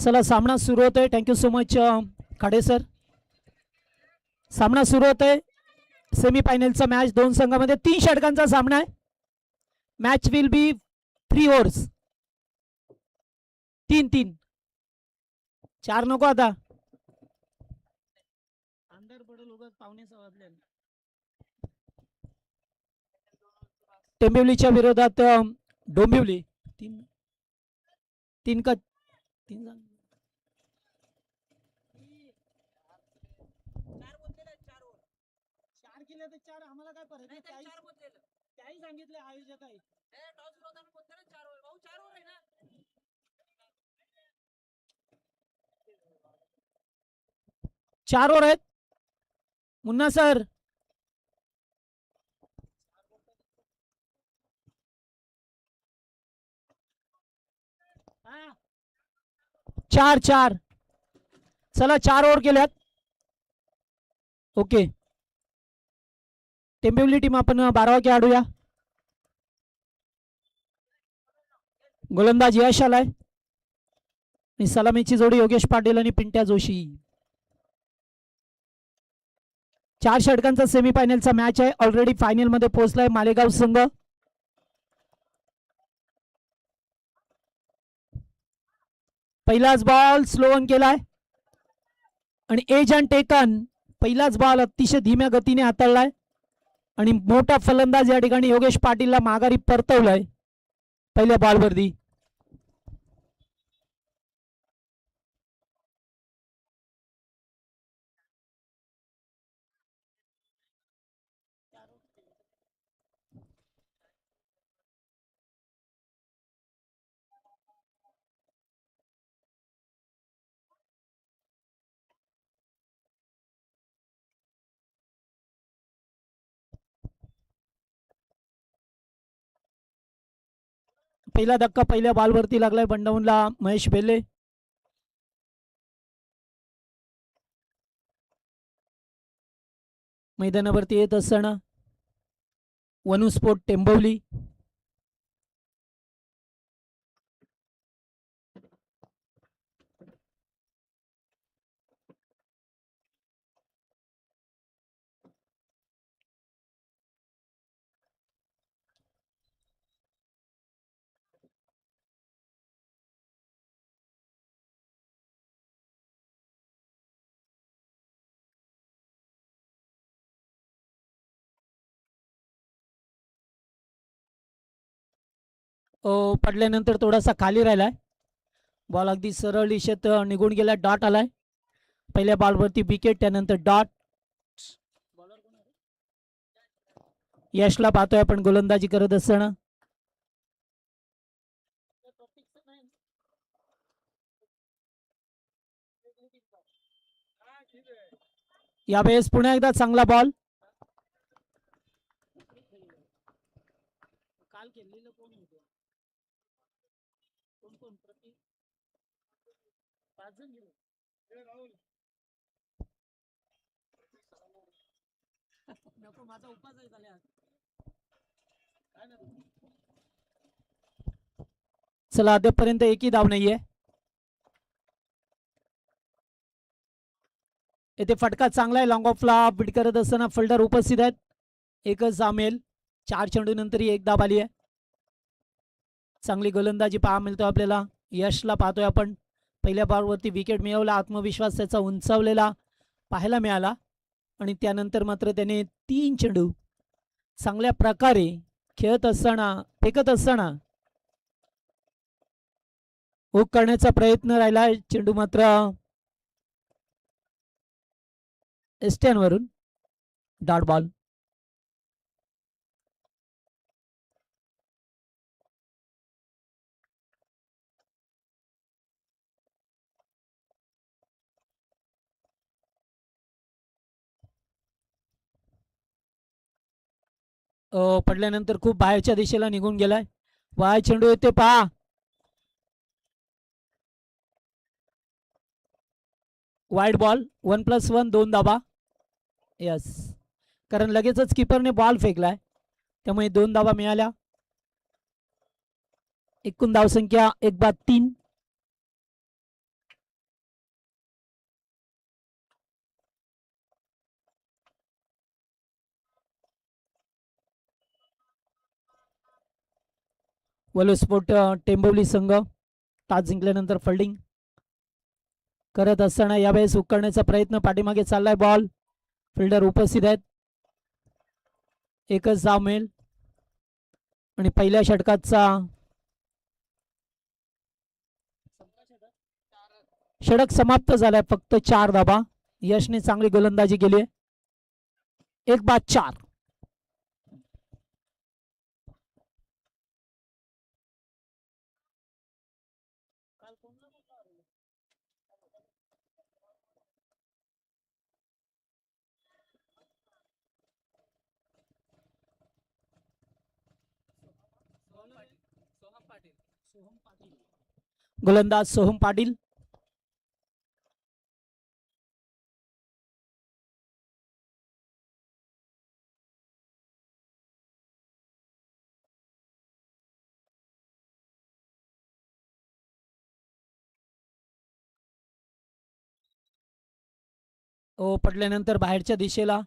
चला सामना सुरू होतोय. Thank you so much Khade sir. सामना सुरू होतोय. सेमीफायनलचा मॅच दोन संघामध्ये 3 षटकांचा सामना आहे. Match will be 3 overs. 3-3 4 नको आता. अंदर पडेल उगाच पावणे सवाजले. टेंबिवलीच्या विरोधात डोंबिवली 3 का 3 4 केले तर 4 आम्हाला काय परत त्याही सांगितले आयोजक आहे. चार ओव्हर आहेत मुन्ना सर. चार चार चला 4 ओव्हर केल्यात. ओके टेंबिवली टीम आपण 12 खेळाडूया. गोलंदाज यश आलाय आणि सलामीची जोडी योगेश पाटील आणि पिंट्या जोशी. 4 षटकांचा सेमीफायनलचा मॅच आहे. ऑलरेडी फायनल मध्ये पोहोचलाय मालेगाव संघ. पहिलाच बॉल स्लो ऑन केलाय आणि एज अँड टेकन. पहिलाच बॉल अतिशय धीम्या गतीने हाताळलाय आणि मोठा फलंदाज या ठिकाणी योगेश पाटीलला माघारी परतवलाय पहिल्या बॉलवरती. पहिला धक्का पहिल्या बॉलवरती लागलाय. बंडाऊनला महेश बेले. मैदानावरती येत असताना वनू स्पोर्ट टेंबवली. पडल्यानंतर थोडासा खाली राहिलाय. बॉल अगदी सरळ दिशेत निघून गेला. डॉट आलाय. पहिल्या बॉलवरती विकेट त्यानंतर डॉट. यशला पाहतोय आपण गोलंदाजी करत असताना. यावेळेस पुन्हा एकदा चांगला बॉल. काल खेळलेलं कोण होतं? कोण प्रति 5 जण नको माझा उपास आहे झाल्या. चला अद्यापर्यंत एकही धाव नाहीये. येथे फटका चांगला आहे. लॉंग ऑफला बीट करत असताना फिल्डर उपस्थित आहेत. एकच सामेल. 4 चेंडू नंतर एक धाव आली आहे. चांगली गोलंदाजी पाहा मिळतो आपल्याला. यशला पाहतोय आपण. पहिल्या बॉलवरती विकेट मिळवला. आत्मविश्वास त्याचा उंचावलेला पाहायला मिळाला आणि त्यानंतर मात्र त्याने 3 चेंडू चांगल्या प्रकारे खेळत असताना फेकत असताना हुक करण्याचा प्रयत्न राहिला. चेंडू मात्र एस्टन वरून डॉट बॉल. पडल्यानंतर खूप बाहेरच्या दिशेला निघून गेलाय. वाय चेंडू येते पहा. Wide ball. 1+1 2 धाबा. यस कारण लगेचच कीपरने बॉल फेकलाय त्यामुळे 2 धाबा मिळाल्या. एकूण धावसंख्या 1 बाद 3. वलोस्पोर्ट टेंबवली संघ टॉस जिंकल्यानंतर फिल्डिंग करत असताना यावेळेस उकळण्याचा प्रयत्न पाठीमागे चाललाय. बॉल फिल्डर उपस्थित आहेत. एकच धाव मिळेल आणि पहिल्या षटकाचा षटक समाप्त झालाय. फक्त 4 धाबा. यशने चांगली गोलंदाजी केली आहे. 1-4. गोलंदाज सोहम पाटील. पडल्यानंतर बाहेरच्या दिशेला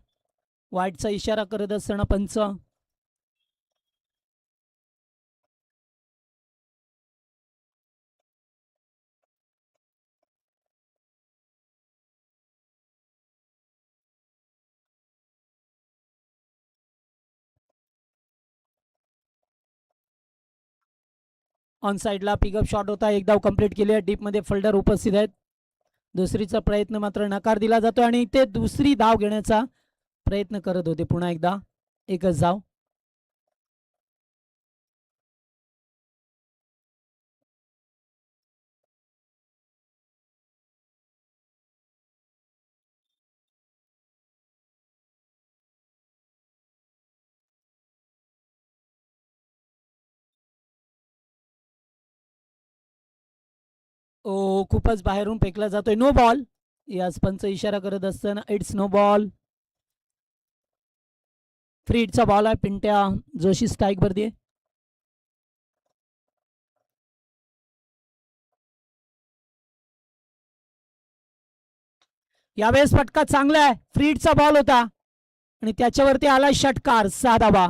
वाईटचा इशारा करत असताना पंच. ऑन साइडला पिकअप शॉट होता. एक धाव कंप्लीट केली आहे. डीप मध्ये फिल्डर उपस्थित आहेत. दुसरीचा प्रयत्न मात्र नकार दिला जातो आणि ते दुसरी धाव घेण्याचा प्रयत्न करत होते. पुन्हा एकदा एकच धाव. खूपच बाहेरून फेकला जातोय. No ball. यास पंच इशारा करत असताना इट्स नो बॉल. फ्री हिटचा बॉल आहे. पिंट्या जोशी स्ट्राईक वरती. यावेळेस फटका चांगला आहे. फ्री हिटचा बॉल होता आणि त्याच्यावरती आला षटकार. 6 धावा.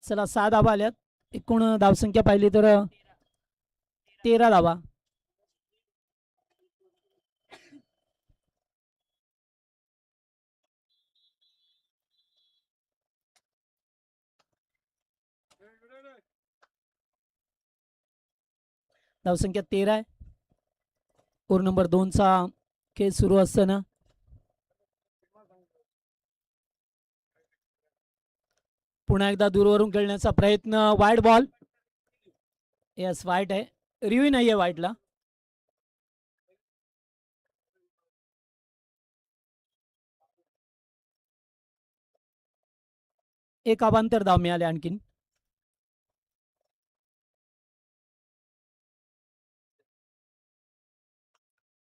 चला 6 धावा आल्यात. एकूण धावसंख्या पाहिली तर 13 धावा. धावसंख्या 13 आहे. ओव्हर नंबर 2 चा खेळ सुरू असताना पुन्हा एकदा दूरवरून खेळण्याचा प्रयत्न. Wide ball. यस वाईट आहे. रिव्ह्यू नाहीये वाईटला. एक अवांतर धाव मिळाले आणखीन.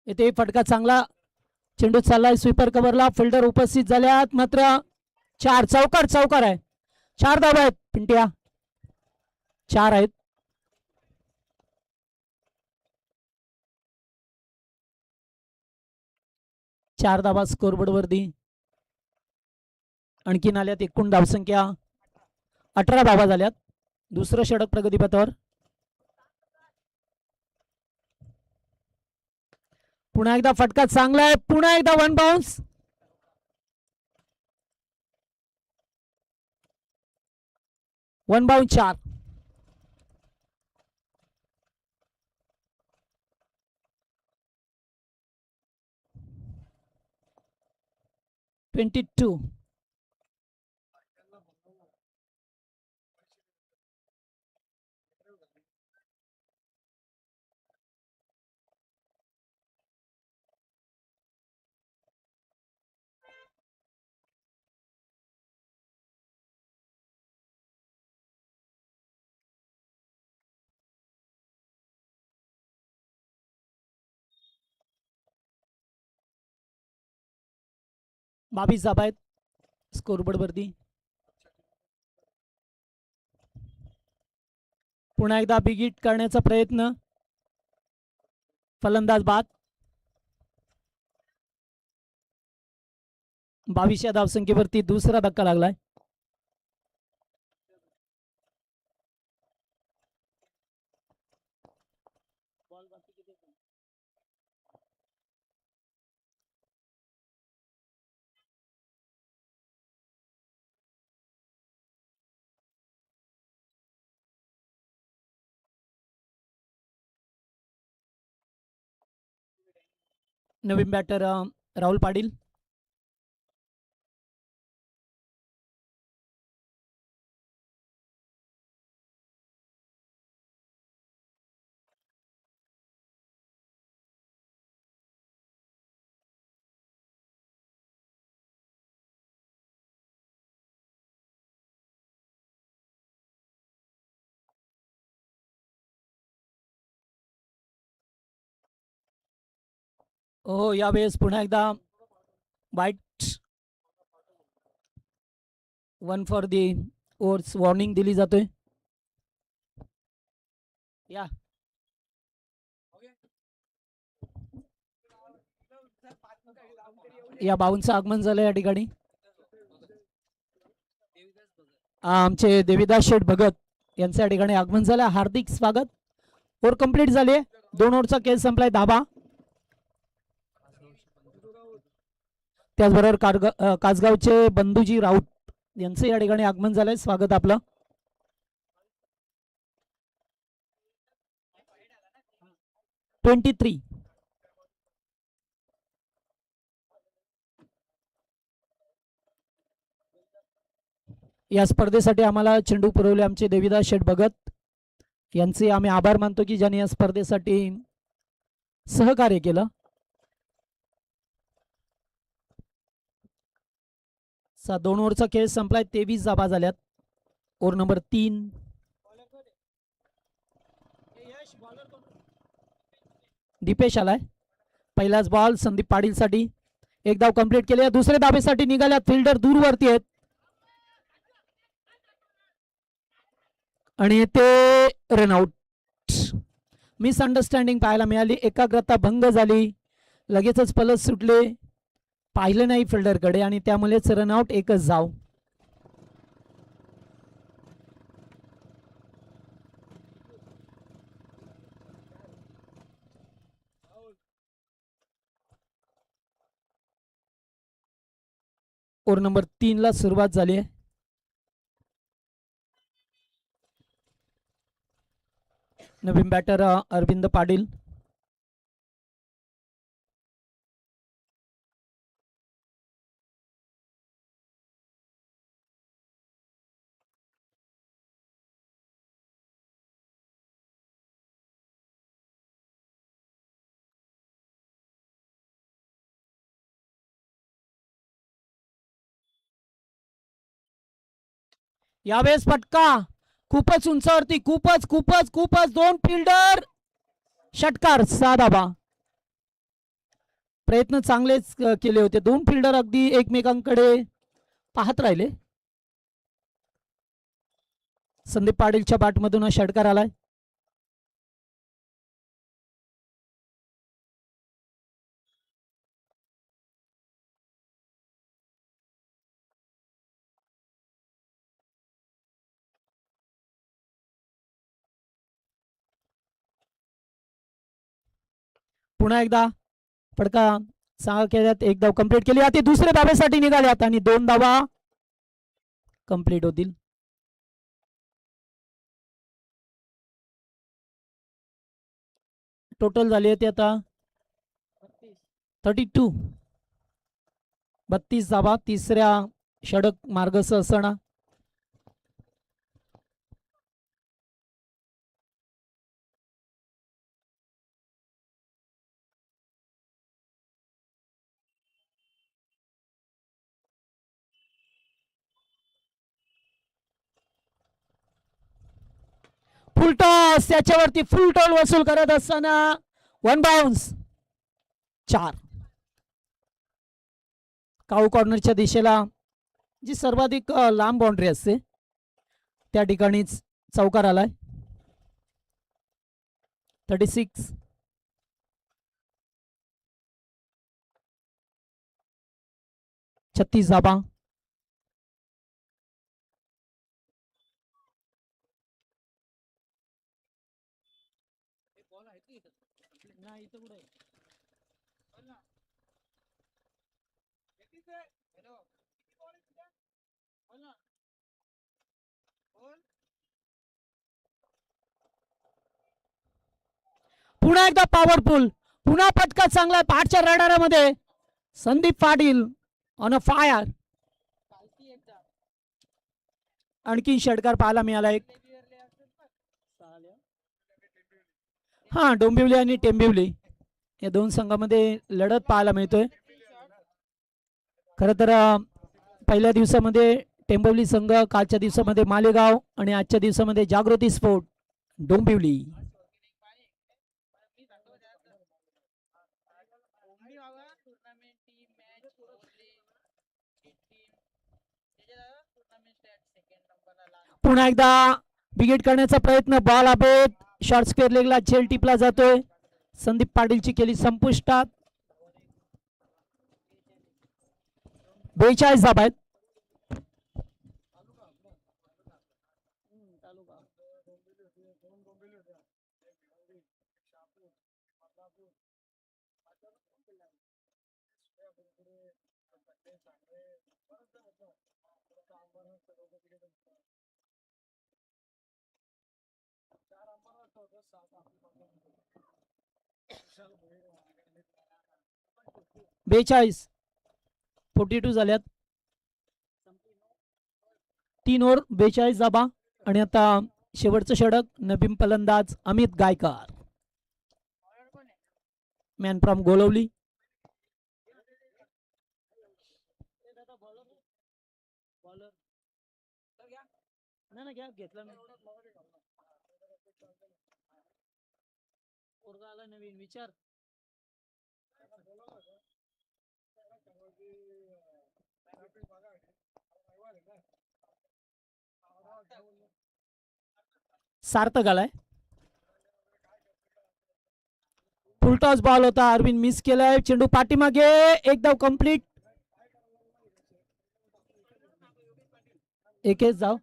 इथे फटका चांगला. चेंडू चाललाय स्वीपर कव्हरला. फिल्डर उपस्थित झाल्यात. मात्र 4 चौकार आहे. 4 धावा आहेत. पिंट्या 4 आहेत. चार धावा स्कोरबोर्ड वरती आणखीन आल्यात. एकूण धावसंख्या 18 धावा झाल्यात. दुसरं षटक प्रगतीपथावर. पुन्हा एकदा फटका चांगला आहे. पुन्हा एकदा 1 बाउन्स. 1 बाउन्स 4. $22. 22 धाबा आहेत स्कोरबोर्ड वरती. पुन्हा एकदा बिग हिट करण्याचा प्रयत्न, फलंदाज बाद. 22 या धावसंख्येवरती दुसरा धक्का लागलाय. नवीन बॅटर राहुल पाटील. हो, यावेळेस पुन्हा एकदा वाईट 1 फॉर दी ओव्हर्स वॉर्निंग दिली जातोय. या बाऊंचं आगमन झालं या ठिकाणी. आमचे देविदास शेठ भगत यांचं या ठिकाणी आगमन झालं. हार्दिक स्वागत. ओव्हर कंप्लीट झाले. 2 ओव्हरचा खेळ संपलाय. धाबा. त्याचबरोबर कासगावचे बंधूजी राऊत यांचं या ठिकाणी आगमन झालंय. स्वागत आपलं. (23) या स्पर्धेसाठी आम्हाला चेंडू पुरवले आमचे देविदास शेठ भगत यांचे आम्ही आभार मानतो की ज्यांनी या स्पर्धेसाठी सहकार्य केलं. 2 ओव्हरचा खेळ संपलाय. 23 धाबा झाल्यात. Over number 3. दीपेश आलाय. पहिलाच बॉल संदीप पाटील साठी. एक धाव कंप्लीट केली. दुसऱ्या धाबेसाठी निघाल्यात. फिल्डर दूरवरती आहेत आणि ते रनआउट. मिसअंडरस्टँडिंग पाहायला मिळाली. एकाग्रता भंग झाली. लगेचच पलस सुटले. पाहिलं नाही फिल्डरकडे आणि त्यामुळेच रनआउट. एकच धाव. ओव्हर नंबर 3 ला सुरुवात झाली आहे. नवीन बॅटर अरविंद पाटील. यावेळेस फटका खूपच उंचावरती. खूपच खूपच खूपच 2 फिल्डर. षटकार. 6 धाबा. प्रयत्न चांगलेच केले होते. 2 फिल्डर अगदी एकमेकांकडे पाहत राहिले. संदीप पाटीलच्या बॅटमधून षटकार आलाय. पुन्हा एकदा फटका. 6 केल्यात. 1 धाव कंप्लीट केली. आता दुसऱ्या धाब्यासाठी निघाल्यात आणि 2 धावा कंप्लीट होतील. टोटल झाली आहे ते आता 32. 32 धावा. तिसऱ्या षटक मार्गसह असणं. फुल टॉस. त्याच्यावरती फुल टॉल वसूल करत असताना 1 बाउन्स. 4. काऊ कॉर्नरच्या दिशेला जी सर्वाधिक लांब बाउंड्री असते त्या ठिकाणीच चौकार आलाय. 36. छत्तीस धाबा. पुन्हा एकदा पॉवरफुल, पुन्हा फटका चांगला आहे पाठच्या रडारामध्ये. Sandeep Patil on a fire. आणखी षटकार पाहायला मिळाला एक. हा, डोंबिवली आणि टेंबिवली या दोन संघामध्ये लढत पाहायला मिळतोय. खरं तर पहिल्या दिवसामध्ये टेंबिवली संघ, कालच्या दिवसामध्ये मालेगाव आणि आजच्या दिवसामध्ये जागृती स्पोर्ट डोंबिवली. पुन्हा एकदा विकेट करण्याचा प्रयत्न. बॉल अबेत. शॉर्ट स्क्वेअर लेगला झेल टिपला जातोय. संदीप पाटीलची केली संपुष्टात. 42 धाबा आहेत. बेचाळीस 42 झाल्यात. 3 ओव्हर 42 धाबा. आणि आता शेवटचं षटक. नवीन फलंदाज अमित गायकर, मॅन फ्रॉम गोलवली. नवीन विचार. सार्थक आलाय. फुल टॉस बॉल होता. अरविंद मिस केलाय. चेंडू पाठीमागे. एक धाव कंप्लीट. एकेच धाव.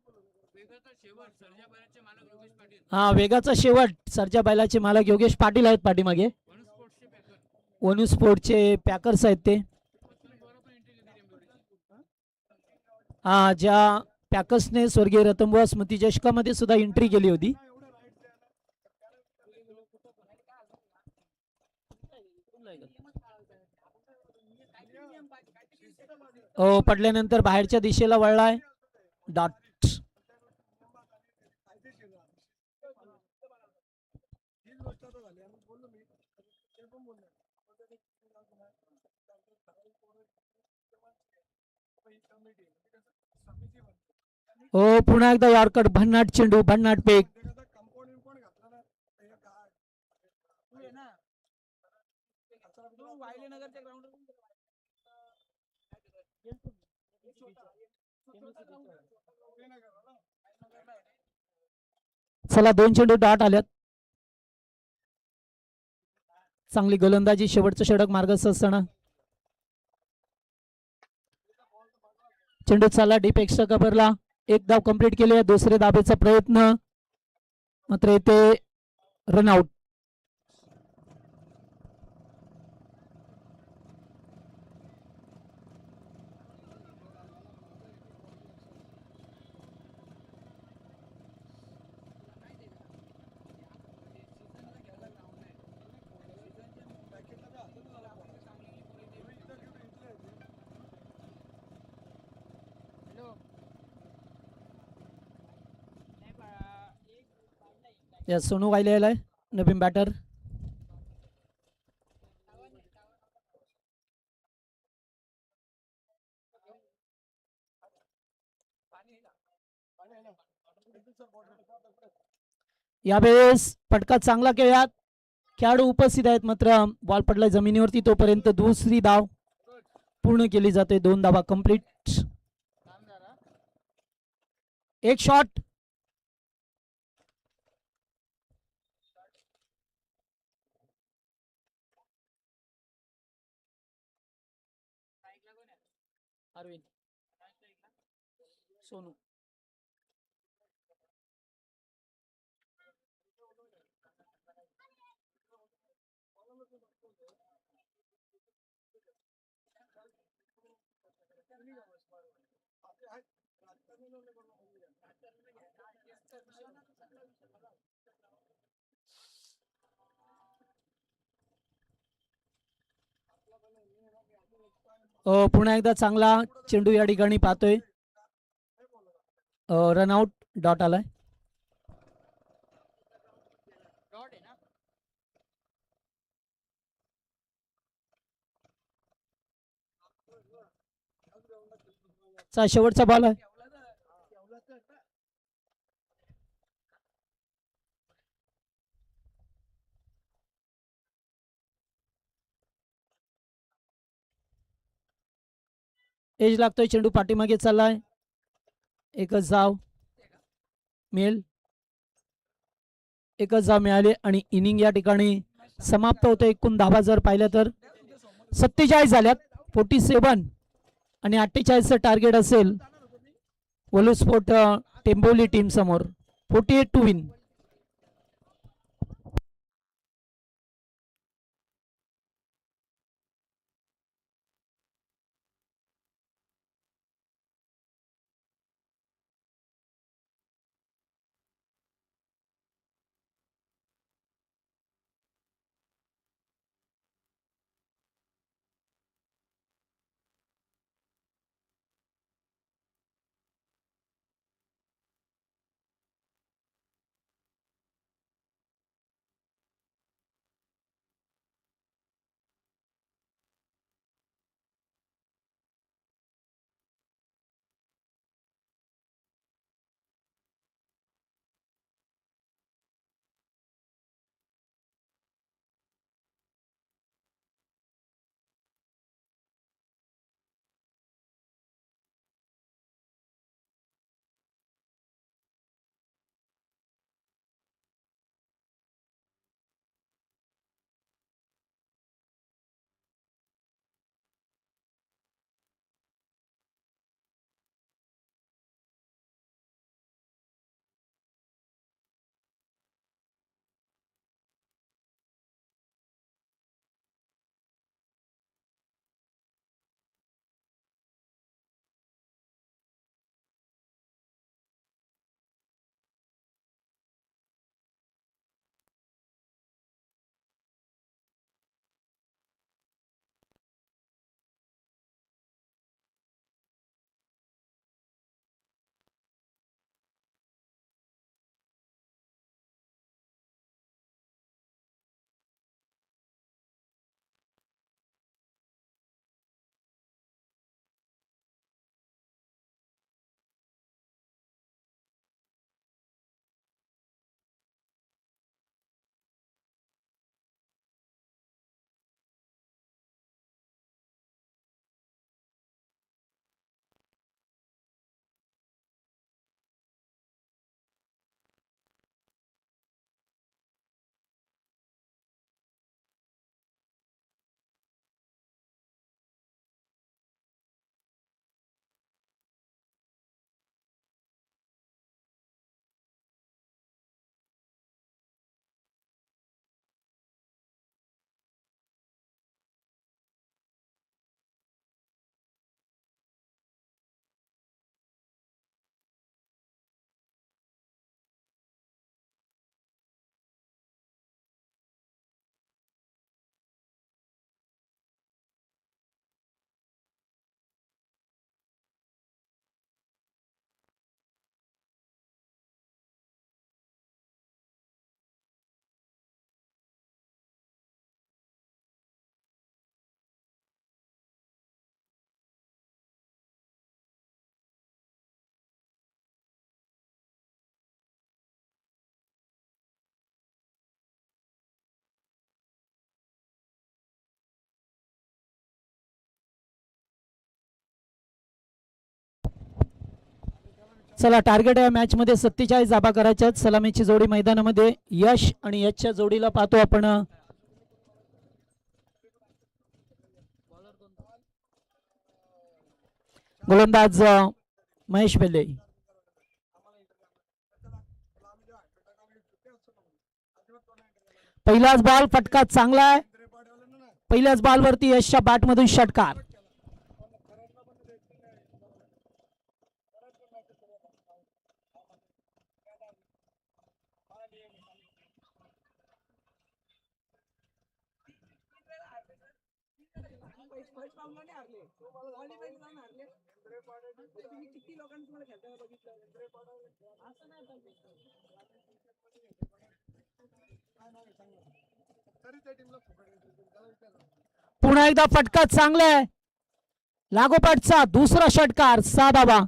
हा, वेगाचा शेवट. सरच्या बैलाचे मालक योगेश पाटील आहेत पाठीमागे. वनू स्पोर्टचे पॅकर्स आहेत ते. हा, ज्या पॅकर्सने स्वर्गीय रतनबुवा स्मृती चषकामध्ये सुद्धा एंट्री केली होती. पडल्यानंतर बाहेरच्या दिशेला वळलाय. डॉट. पुन्हा एकदा यॉर्कर. भन्नाट चेंडू, भन्नाट पेक. चला, 2 चेंडू डॉट आल्यात. चांगली गोलंदाजी. शेवटचं षटक मार्गस्थ असताना चेंडू चालला डीप एक्स्ट्रा कव्हरला. एक धाव कंप्लीट केली. दुसरे धाबेचा प्रयत्न मात्र येथे रनआउट. या सोनू वाहिले आलाय नवीन बॅटर. यावेळेस फटका चांगला केला. खेळाडू उपस्थित आहेत मात्र बॉल पडला जमिनीवरती. तोपर्यंत दुसरी धाव. पूर्ण केली जाते. 2 धावा कंप्लीट. एक शॉट. अरविंद सोनू. पुन्हा एकदा चांगला चेंडू या ठिकाणी पाहतोय. रनआउट डॉट आलाय. चा शेवटचा बॉल आहे. एज लागतोय. चेंडू पाठीमागे चाललाय. एकच धाव मिळेल. एकच धाव मिळाली आणि इनिंग या ठिकाणी समाप्त होते. एकूण धावा जर पाहिल्या तर 47 झाल्यात. 47 आणि 48चं टार्गेट असेल वलुस्पोर्ट टेंबोली टीम समोर. 48 टू विन. चला टार्गेट या मॅच मध्ये 47 धाबा करायच्या आहेत. सलामीची जोडी मैदानामध्ये यश आणि यशच्या जोडीला पाहतो आपण. गोलंदाज महेश बेले. पहिलाच बॉल फटका चांगला आहे. पहिल्याच बॉल वरती यशच्या बॅट मधून षटकार. पुन्हा एकदा फटका चांगला आहे. लागोपाठचा दुसरा षटकार 6 धावा.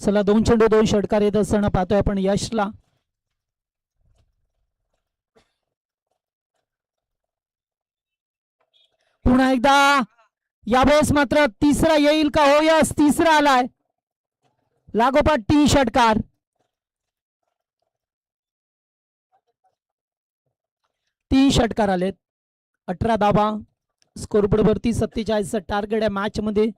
चला 2 चेंडू 2 षटकार येत असताना पाहतोय आपण यशला. पुन्हा एकदा यावेळेस मात्र तिसरा येईल का? हो यस, तिसरा आलाय. लागोपाठ 3 षटकार. 3 षटकार आलेत. 18 धावा. स्कोरबोर्ड वरती 47 टार्गेट आहे मॅच मध्ये.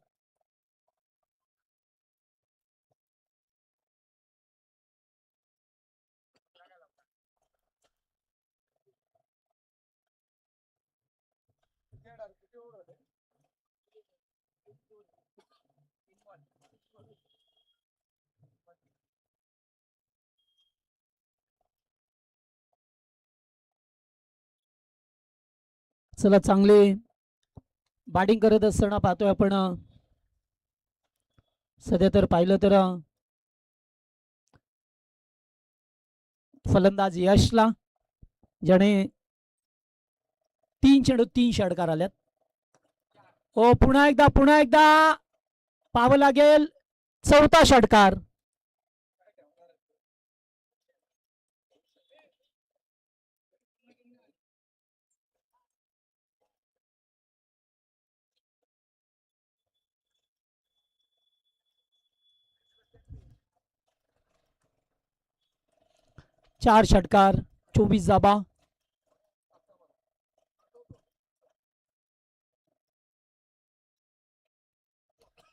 चला चांगले बॅटिंग करत असताना पाहतोय आपण. सध्या तर पाहिलं तर फलंदाज यशला, ज्याने 3 चेंडू 3 षटकार आल्यात. हो पुन्हा एकदा पाहावं लागेल. चौथा षटकार. चार षटकार 24 धाबा.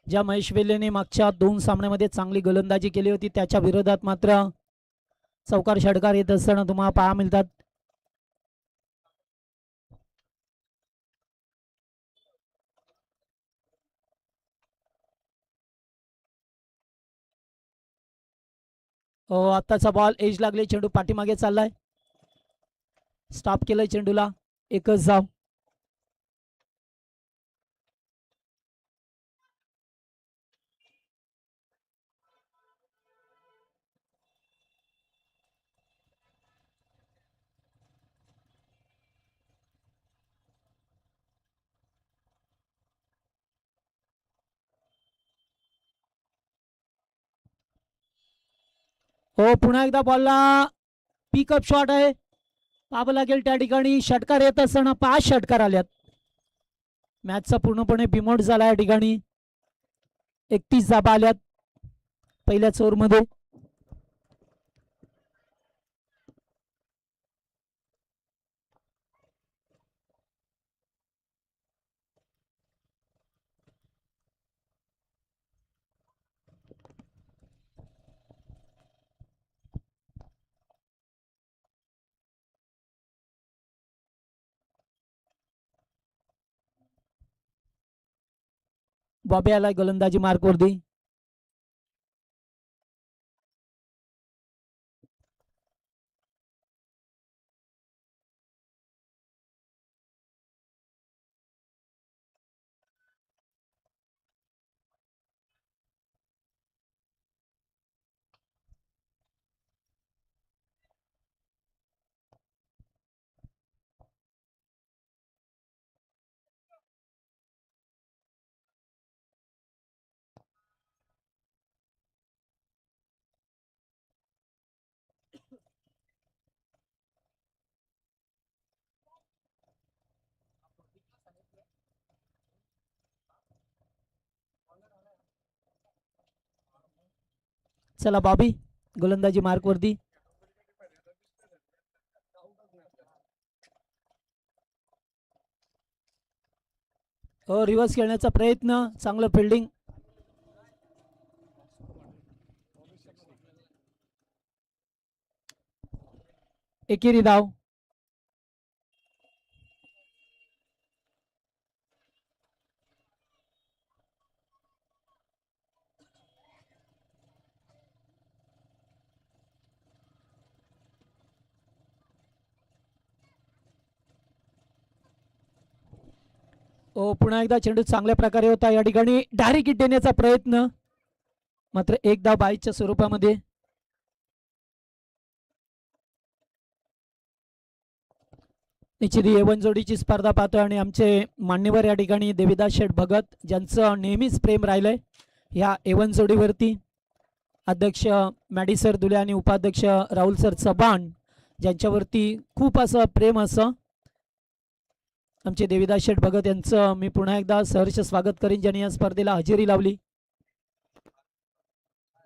ज्या महेश वेल्लेने मागच्या 2 सामन्यामध्ये चांगली गोलंदाजी केली होती, त्याच्या विरोधात मात्र चौकार षटकार येत असताना तुम्हाला पाहा मिळतात. आताचा बॉल एज लागले. चेंडू पाठीमागे चाललाय. स्टॉप केलंय चेंडूला. एकच धाव. हो पुन्हा एकदा बॉलला पिकअप शॉट आहे. पाहावं लागेल त्या ठिकाणी. षटकार येत असताना 5 षटकार आल्यात. मॅचचा पूर्णपणे बिमोड झाला या ठिकाणी. 31 धाबा आल्यात पहिल्याच ओव्हरमध्ये. बॉबी आलाय गोलंदाजी मार्कवरती. चला बॉबी गोलंदाजी मार्क वरती. हो रिव्हर्स खेळण्याचा प्रयत्न, चांगलं फिल्डिंग. एकेरी धाव. पुन्हा एकदा चेंडू चांगल्या प्रकारे होता या ठिकाणी. डायरेक्ट हिट देण्याचा प्रयत्न, मात्र एक धाव बाईच्या स्वरूपामध्ये. निश्चित A1 जोडीची स्पर्धा पाहतोय आणि आमचे मान्यवर या ठिकाणी देविदास शेठ भगत ज्यांचं नेहमीच प्रेम राहिलंय ह्या A1 जोडीवरती. अध्यक्ष मॅडी सर दुले आणि उपाध्यक्ष राहुल सर चव्हाण ज्यांच्यावरती खूप असं प्रेम असं आमचे देविदास शेठ भगत यांचं मी पुन्हा एकदा सहर्ष स्वागत करीन, ज्यांनी या स्पर्धेला हजेरी लावली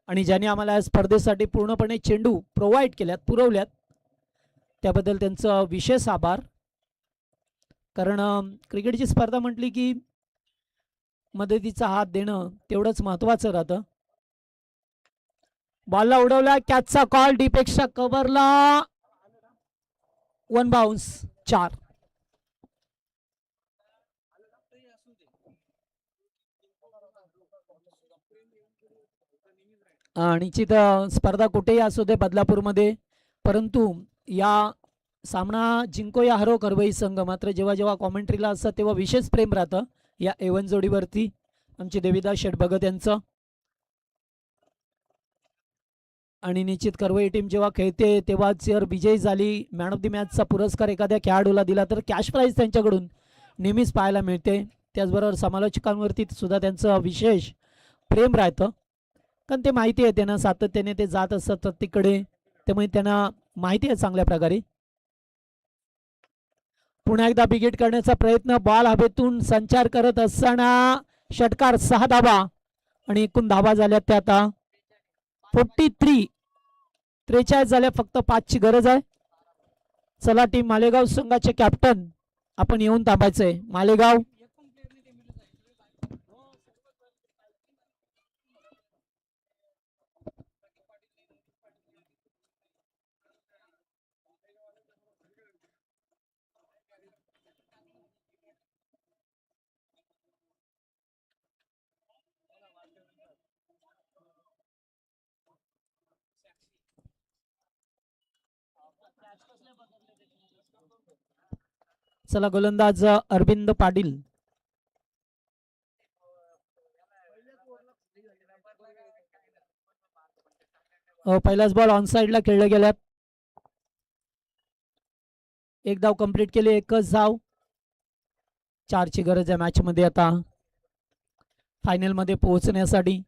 आणि ज्यांनी आम्हाला या स्पर्धेसाठी पूर्णपणे चेंडू प्रोव्हाइड केल्यात, पुरवल्यात, त्याबद्दल त्यांचं विशेष आभार. कारण क्रिकेटची स्पर्धा म्हटली की मदतीचा हात देणं तेवढंच महत्त्वाचं राहतं. बॉलला उडवला, कॅचचा कॉल, डीपेक्षा कव्हरला, 1 बाउन्स, 4. निश्चित स्पर्धा कुठेही असू दे बदलापूरमध्ये, परंतु या सामना जिंको या हरो करवई संघ, मात्र जेव्हा जेव्हा कॉमेंट्रीला असतं तेव्हा विशेष प्रेम राहतं या A1 जोडीवरती आमचे देविदास शेठ भगत यांचं. आणि निश्चित करवई टीम जेव्हा खेळते तेव्हा जर विजयी झाली, मॅन ऑफ द मॅचचा पुरस्कार एखाद्या खेळाडूला दिला तर कॅश प्राईज त्यांच्याकडून नेहमीच पाहायला मिळते. त्याचबरोबर समालोचकांवरती सुद्धा त्यांचं विशेष प्रेम राहतं, कारण ते माहिती आहे त्यांना, सातत्याने ते जात असतात प्रत्येककडे, त्यामुळे त्यांना माहिती आहे चांगल्या प्रकारे. पुन्हा एकदा बिगेट करण्याचा प्रयत्न, बॉल हवेतून संचार करत असताना षटकार, 6 धावा आणि एकूण धावा झाल्या त्या आता 43. 43 झाल्या, फक्त 5ची गरज आहे. चला टीम मालेगाव संघाचे कॅप्टन आपण येऊन थांबायचंय. मालेगाव चला गोलंदाज अरविंद पाटील. पहिलाच बॉल ऑन साइडला खेळले गेल्यात. एक धाव कंप्लीट केली, एकच धाव. 4ची गरज आहे मॅच मध्ये आता फायनल मध्ये पोहोचण्यासाठी.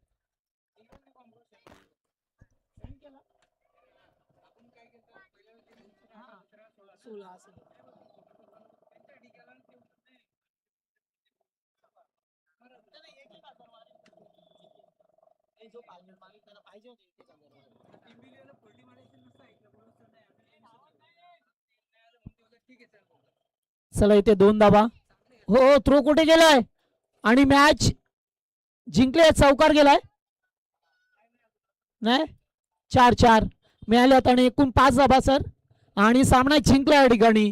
चला इथे 2 धावा. हो थ्रो कुठे गेलाय आणि मॅच जिंकले, चौकार गेलाय नाही. 4-4 मिळाल्यात आणि एकूण 5 धावा सर, आणि सामना जिंकला या ठिकाणी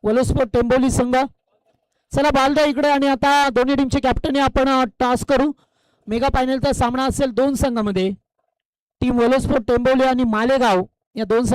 वलोस्पोर्ट टेंबोली संघ. चला बॉल द्या इकडे आणि आता दोन्ही टीमचे कॅप्टन आपण टास्क करू. मेगा फायनलचा सामना असेल 2 संघामध्ये, टीम वलोस्पोर्ट टेंबोली आणि मालेगाव या 2 संघ.